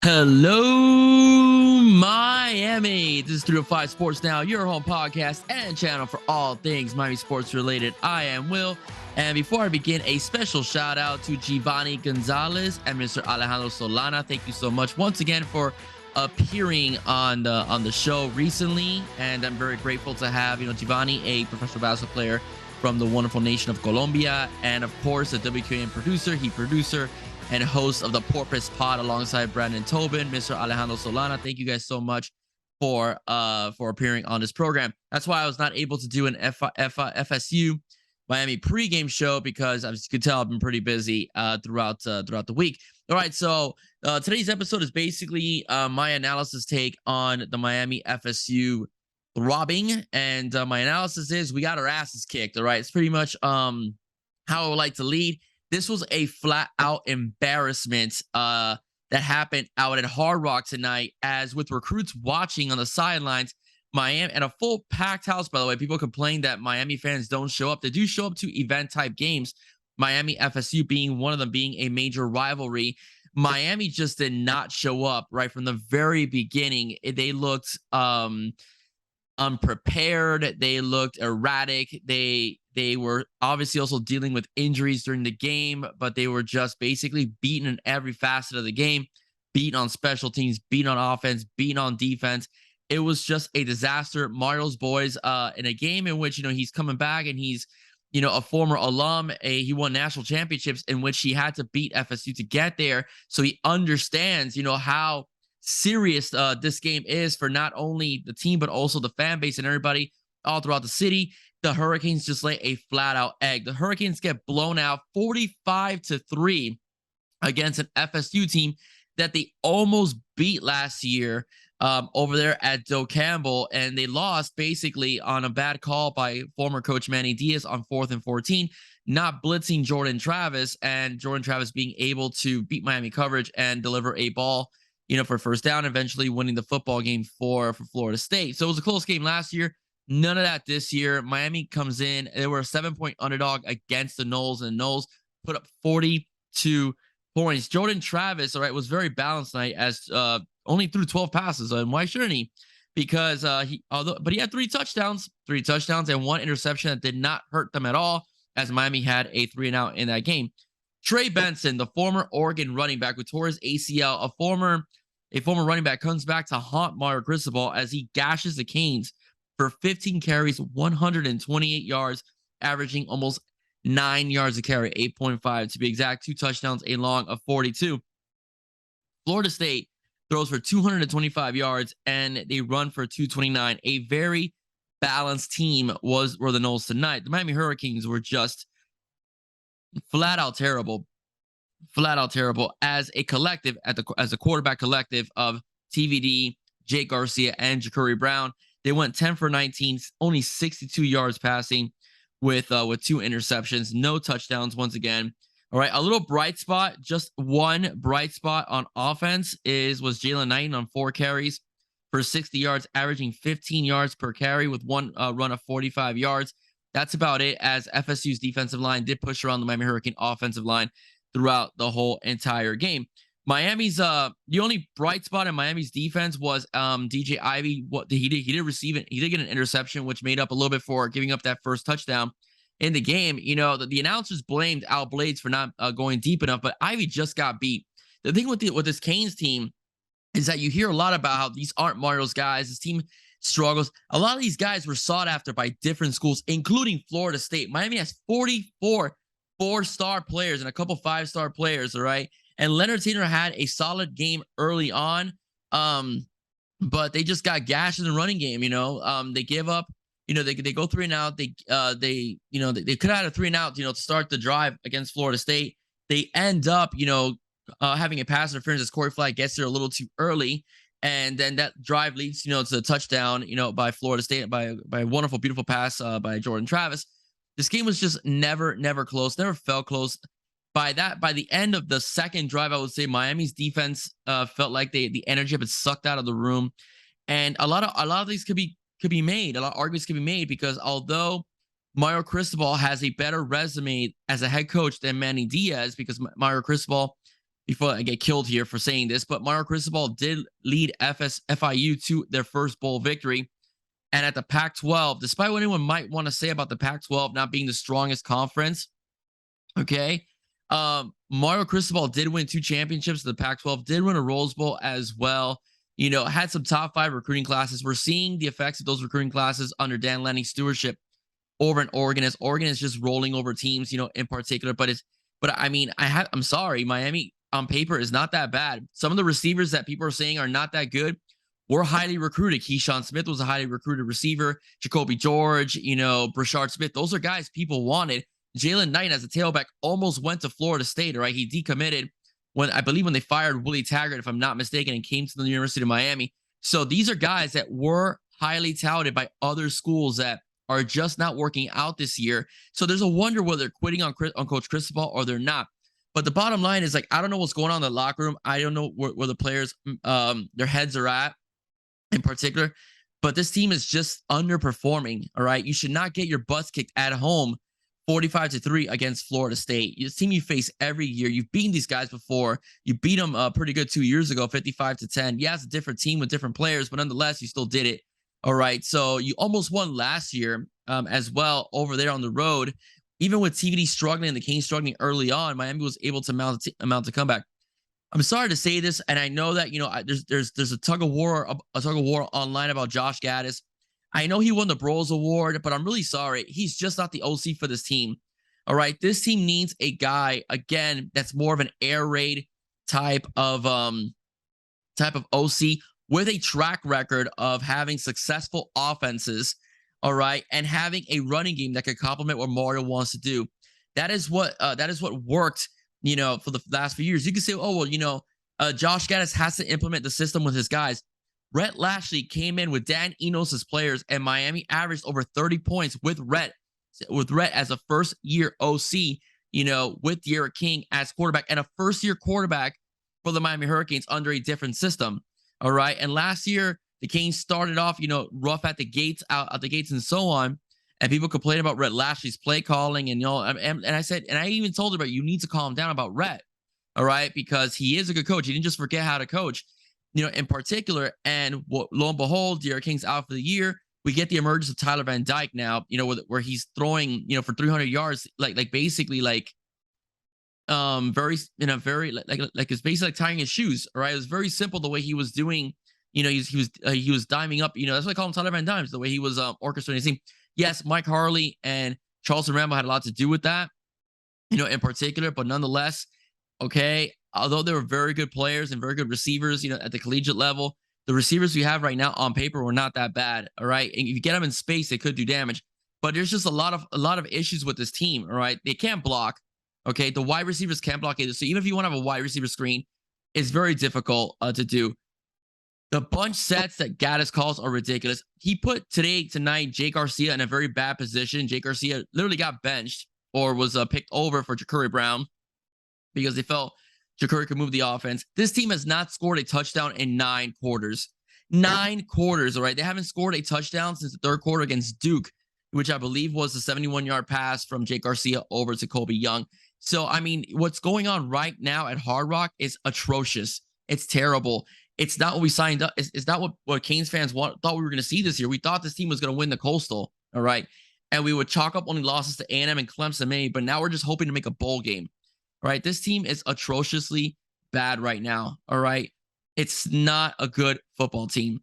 Hello, Miami. This is 305 Sports Now, your home podcast and channel for all things Miami sports related. I am Will. And before I begin, a special shout out to Giovanni Gonzalez and Mr. Alejandro Solana. Thank you so much once again for appearing on the show recently. And I'm very grateful to have, Giovanni, a professional basketball player from the wonderful nation of Colombia, and of course a WQAM producer and host of the Porpoise Pod alongside Brandon Tobin, Mr. Alejandro Solana. Thank you guys so much for appearing on this program. That's why I was not able to do an FSU Miami pregame show, because as you could tell, I've been pretty busy throughout the week. All right, so today's episode is basically my analysis take on the Miami FSU throbbing, and my analysis is we got our asses kicked. All right, it's pretty much how I would like to lead. This was a flat out embarrassment that happened out at Hard Rock tonight, as with recruits watching on the sidelines, Miami, and a full packed house, by the way. People complain that Miami fans don't show up. They do show up to event type games, Miami FSU being one of them, being a major rivalry. Miami just did not show up right from the very beginning. They looked unprepared. They looked erratic. They were obviously also dealing with injuries during the game, but they were just basically beaten in every facet of the game, beaten on special teams, beaten on offense, beaten on defense. It was just a disaster. Mario's boys in a game in which, he's coming back, and he's, a former alum. He won national championships in which he had to beat FSU to get there. So he understands, how serious this game is for not only the team, but also the fan base and everybody all throughout the city. The Hurricanes just lay a flat out egg. The Hurricanes get blown out 45-3 against an FSU team that they almost beat last year over there at Joe Campbell, and they lost basically on a bad call by former coach Manny Diaz on 4th and 14, not blitzing Jordan Travis, and Jordan Travis being able to beat Miami coverage and deliver a ball, for first down, eventually winning the football game for Florida State. So it was a close game last year. None of that this year. Miami comes in. They were a 7-point underdog against the Noles, and Noles put up 42 points. Jordan Travis, all right, was very balanced tonight, as only threw 12 passes. And why shouldn't he? Because he had three touchdowns and one interception that did not hurt them at all, as Miami had a 3-and-out in that game. Trey Benson, the former Oregon running back who tore his ACL, a former running back, comes back to haunt Mario Cristobal as he gashes the Canes for 15 carries, 128 yards, averaging almost 9 yards a carry, 8.5 to be exact, 2 touchdowns, a long of 42. Florida State throws for 225 yards and they run for 229. A very balanced team were the Noles tonight. The Miami Hurricanes were just flat out terrible as a collective, as a quarterback collective of TVD, Jake Garcia, and Ja'Cory Brown. They went 10 for 19, only 62 yards passing with 2 interceptions, no touchdowns once again. All right, a little bright spot, just one bright spot on offense was Jalen Knighton on 4 carries for 60 yards, averaging 15 yards per carry with one run of 45 yards. That's about it, as FSU's defensive line did push around the Miami Hurricane offensive line throughout the whole entire game. Miami's the only bright spot in Miami's defense was DJ Ivey. What he did receive it. He did get an interception, which made up a little bit for giving up that first touchdown in the game. The announcers blamed Al Blades for not going deep enough, but Ivey just got beat. The thing with this Canes team is that you hear a lot about how these aren't Mario's guys. This team struggles. A lot of these guys were sought after by different schools, including Florida State. Miami has 44 4-star players and a couple 5-star players. All right. And Leonard Taylor had a solid game early on, but they just got gashed in the running game. They give up. They go 3-and-out. They could have had a 3-and-out. To start the drive against Florida State. They end up, having a pass interference as Corey Flag gets there a little too early, and then that drive leads, to a touchdown, by Florida State by a wonderful, beautiful pass by Jordan Travis. This game was just never close. Never felt close. By the end of the second drive, I would say Miami's defense felt like the energy had been sucked out of the room, and a lot of these could be made. A lot of arguments could be made, because although Mario Cristobal has a better resume as a head coach than Manny Diaz, because Mario Cristobal before I get killed here for saying this, but Mario Cristobal did lead FIU to their first bowl victory. And at the Pac-12, despite what anyone might want to say about the Pac-12 not being the strongest conference, okay, Mario Cristobal did win 2 championships. The Pac-12 did win a Rose Bowl as well. You know, had some top 5 recruiting classes. We're seeing the effects of those recruiting classes under Dan Lanning's stewardship over in Oregon, as Oregon is just rolling over teams, you know, in particular. But I mean, I'm sorry, Miami on paper is not that bad. Some of the receivers that people are saying are not that good were highly recruited. Keyshawn Smith was a highly recruited receiver. Jacoby George, you know, Brashard Smith. Those are guys people wanted. Jalen Knight as a tailback almost went to Florida State, right? He decommitted when they fired Willie Taggart, if I'm not mistaken, and came to the University of Miami. So these are guys that were highly touted by other schools that are just not working out this year. So there's a wonder whether they're quitting on Coach Cristobal or they're not. But the bottom line is, like, I don't know what's going on in the locker room. I don't know where the players, their heads are at in particular. But this team is just underperforming. All right. You should not get your butts kicked at home 45-3 against Florida State. It's a team you face every year. You've beaten these guys before. You beat them pretty good 2 years ago, 55-10. Yeah, it's a different team with different players, but nonetheless, you still did it. All right. So you almost won last year as well over there on the road. Even with TVD struggling and the Canes struggling early on, Miami was able to mount a comeback. I'm sorry to say this, and I know that, you know, there's a tug of war online about Josh Gaddis. I know he won the Bros Award, but I'm really sorry. He's just not the OC for this team. All right. This team needs a guy, again, that's more of an air raid type of OC with a track record of having successful offenses. All right. And having a running game that could complement what Mario wants to do. That is what worked, you know, for the last few years. You can say, oh, well, you know, Josh Gaddis has to implement the system with his guys. Rhett Lashley came in with Dan Enos' players, and Miami averaged over 30 points with Rhett as a first-year OC, you know, with Derek King as quarterback, and a first-year quarterback for the Miami Hurricanes under a different system. All right. And last year, the Canes started off, you know, rough out the gates and so on. And people complain about Rhett Lashley's play calling. And, you know, and I said, and I even told her, but you need to calm down about Rhett. All right. Because he is a good coach. He didn't just forget how to coach, you know, in particular. And lo and behold, Derek King's out for the year. We get the emergence of Tyler Van Dyke now, you know, where he's throwing, you know, for 300 yards, like basically like, very, you know, very like it's basically like tying his shoes. All right. It was very simple the way he was doing. You know, he was diming up. You know, that's why I call him Tyler Van Dimes, the way he was orchestrating his team. Yes, Mike Harley and Charleston Rambo had a lot to do with that, you know, in particular. But nonetheless, okay, although they were very good players and very good receivers, you know, at the collegiate level, the receivers we have right now on paper were not that bad. All right, and if you get them in space, they could do damage. But there's just a lot of issues with this team. All right, they can't block. Okay, the wide receivers can't block either. So even if you want to have a wide receiver screen, it's very difficult to do. The bunch sets that Gaddis calls are ridiculous. He put tonight, Jake Garcia in a very bad position. Jake Garcia literally got benched or was picked over for Ja'Cory Brown because they felt Ja'Cory could move the offense. This team has not scored a touchdown in 9 quarters. 9 quarters, all right? They haven't scored a touchdown since the third quarter against Duke, which I believe was the 71-yard pass from Jake Garcia over to Kobe Young. So, I mean, what's going on right now at Hard Rock is atrocious. It's terrible. It's not what we signed up. It's not what Canes fans thought we were going to see this year. We thought this team was going to win the Coastal, all right? And we would chalk up only losses to A&M and Clemson, maybe, but now we're just hoping to make a bowl game, all right? This team is atrociously bad right now, all right? It's not a good football team.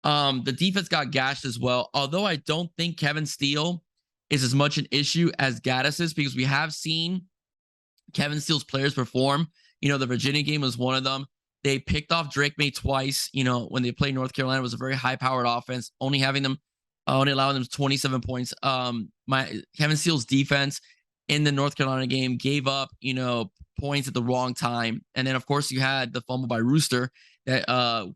The defense got gashed as well, although I don't think Kevin Steele is as much an issue as Gaddis is, because we have seen Kevin Steele's players perform. You know, the Virginia game was one of them. They picked off Drake May twice, you know, when they played North Carolina. It was a very high-powered offense, only allowing them 27 points. Kevin Steele's defense in the North Carolina game gave up, you know, points at the wrong time. And then, of course, you had the fumble by Rooster that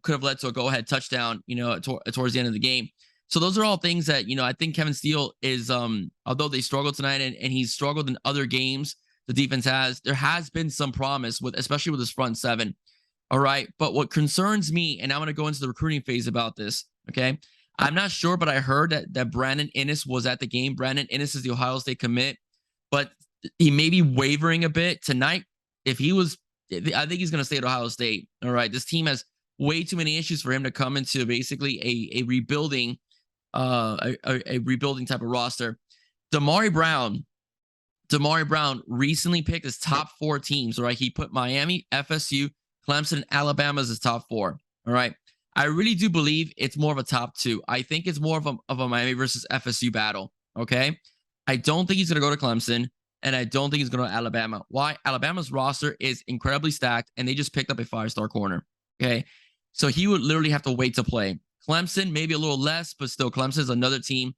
could have led to a go-ahead touchdown, you know, towards the end of the game. So those are all things that, you know, I think Kevin Steele is, although they struggled tonight and he's struggled in other games, the defense there has been some promise especially with his front seven. All right. But what concerns me, and I'm going to go into the recruiting phase about this. Okay. I'm not sure, but I heard that Brandon Inniss was at the game. Brandon Inniss is the Ohio State commit, but he may be wavering a bit tonight. If he was I think he's going to stay at Ohio State. All right. This team has way too many issues for him to come into basically a rebuilding a rebuilding type of roster. Damari Brown recently picked his top 4 teams. All right. He put Miami, FSU, Clemson, and Alabama as his top 4. All right. I really do believe it's more of a top 2. I think it's more of a Miami versus FSU battle. Okay. I don't think he's going to go to Clemson, and I don't think he's going to Alabama. Why? Alabama's roster is incredibly stacked, and they just picked up a 5-star corner. Okay. So he would literally have to wait to play. Clemson, maybe a little less, but still, Clemson is another team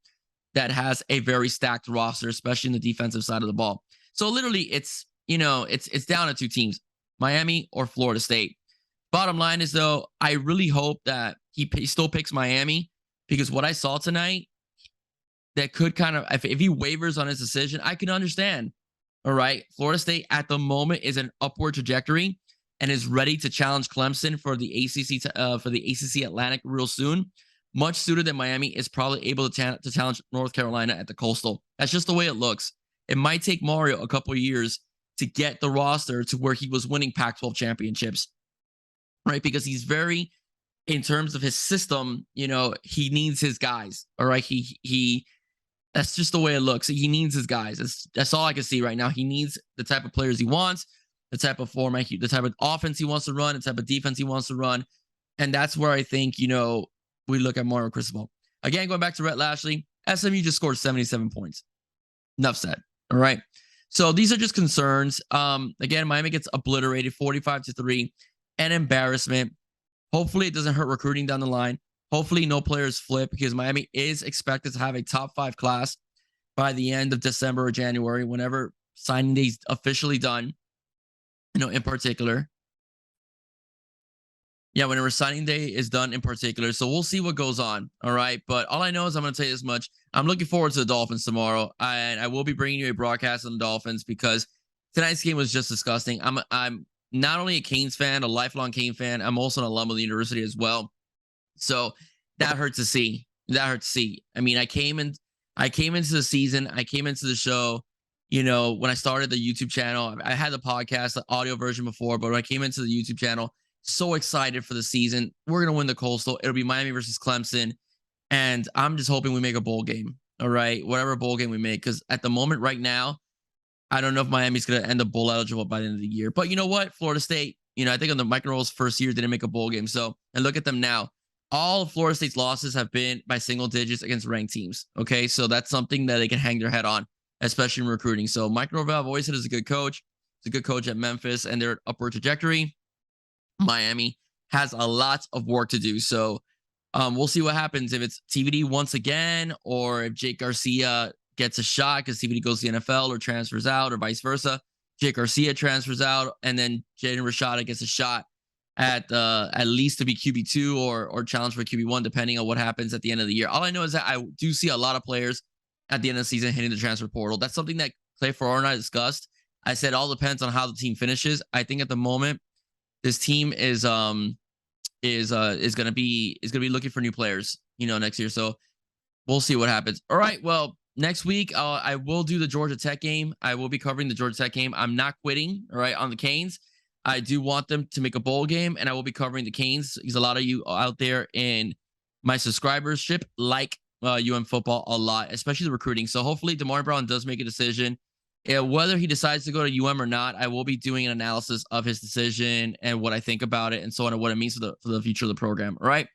that has a very stacked roster, especially in the defensive side of the ball. So literally, it's down to 2 teams, Miami or Florida State. Bottom line is, though, I really hope that he still picks Miami, because what I saw tonight, that could kind of, if he wavers on his decision, I can understand. All right. Florida State at the moment is an upward trajectory and is ready to challenge Clemson for the ACC Atlantic real soon, much sooner than Miami is probably able to challenge North Carolina at the Coastal. That's just the way it looks. It might take Mario a couple of years to get the roster to where he was winning Pac-12 championships, right? Because he's very, in terms of his system, he needs his guys. All right. That's just the way it looks. He needs his guys. That's all I can see right now. He needs the type of players he wants, the type of format, the type of offense he wants to run, the type of defense he wants to run. And that's where I think, we look at Mario Cristobal. Again, going back to Rhett Lashley, SMU just scored 77 points. Enough said. All right. So these are just concerns. Again, Miami gets obliterated 45-3. An embarrassment. Hopefully it doesn't hurt recruiting down the line. Hopefully no players flip, because Miami is expected to have a top 5 class by the end of December or January, whenever signing day is officially done, in particular. Yeah, whenever signing day is done in particular. So we'll see what goes on. All right. But all I know is I'm going to tell you this much. I'm looking forward to the Dolphins tomorrow. And I will be bringing you a broadcast on the Dolphins, because tonight's game was just disgusting. I'm not only a Canes fan, a lifelong Canes fan, I'm also an alum of the university as well. So that hurt to see. I mean, I came into the season. I came into the show, when I started the YouTube channel. I had the podcast, the audio version before, but when I came into the YouTube channel, so excited for the season. We're going to win the Coastal. It'll be Miami versus Clemson. And I'm just hoping we make a bowl game. All right. Whatever bowl game we make. Because at the moment right now, I don't know if Miami's going to end up bowl eligible by the end of the year. But you know what? Florida State, I think on the Mike Norwell's first year, didn't make a bowl game. So, and look at them now. All of Florida State's losses have been by single digits against ranked teams. Okay. So that's something that they can hang their head on, especially in recruiting. So Mike Norvell, I've always said, is a good coach. He's a good coach at Memphis, and they're upward trajectory. Miami has a lot of work to do. So we'll see what happens, if it's TVD once again, or if Jake Garcia gets a shot because TVD goes to the NFL or transfers out, or vice versa. Jake Garcia transfers out, and then Jaden Rashada gets a shot at least to be QB2 or challenge for QB1, depending on what happens at the end of the year. All I know is that I do see a lot of players at the end of the season hitting the transfer portal. That's something that Clay Ferraro and I discussed. I said all depends on how the team finishes. I think at the moment, this team is gonna be looking for new players, next year. So we'll see what happens. All right. Well, next week I will do the Georgia Tech game. I will be covering the Georgia Tech game. I'm not quitting. All right, on the Canes. I do want them to make a bowl game, and I will be covering the Canes, because a lot of you out there in my subscribership like football a lot, especially the recruiting. So hopefully Damari Brown does make a decision. Whether he decides to go to or not, I will be doing an analysis of his decision and what I think about it, and so on, and what it means for the future of the program. All right.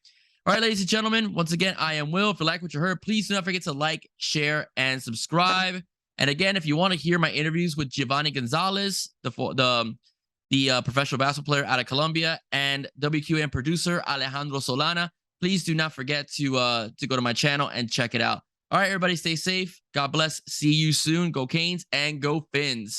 All right, ladies and gentlemen, once again, I am Will. If you like what you heard, please do not forget to like, share, and subscribe. And again, if you want to hear my interviews with Giovanni Gonzalez, the professional basketball player out of Colombia, and WQAM producer Alejandro Solana, please do not forget to go to my channel and check it out. All right, everybody, stay safe. God bless. See you soon. Go Canes and go Fins.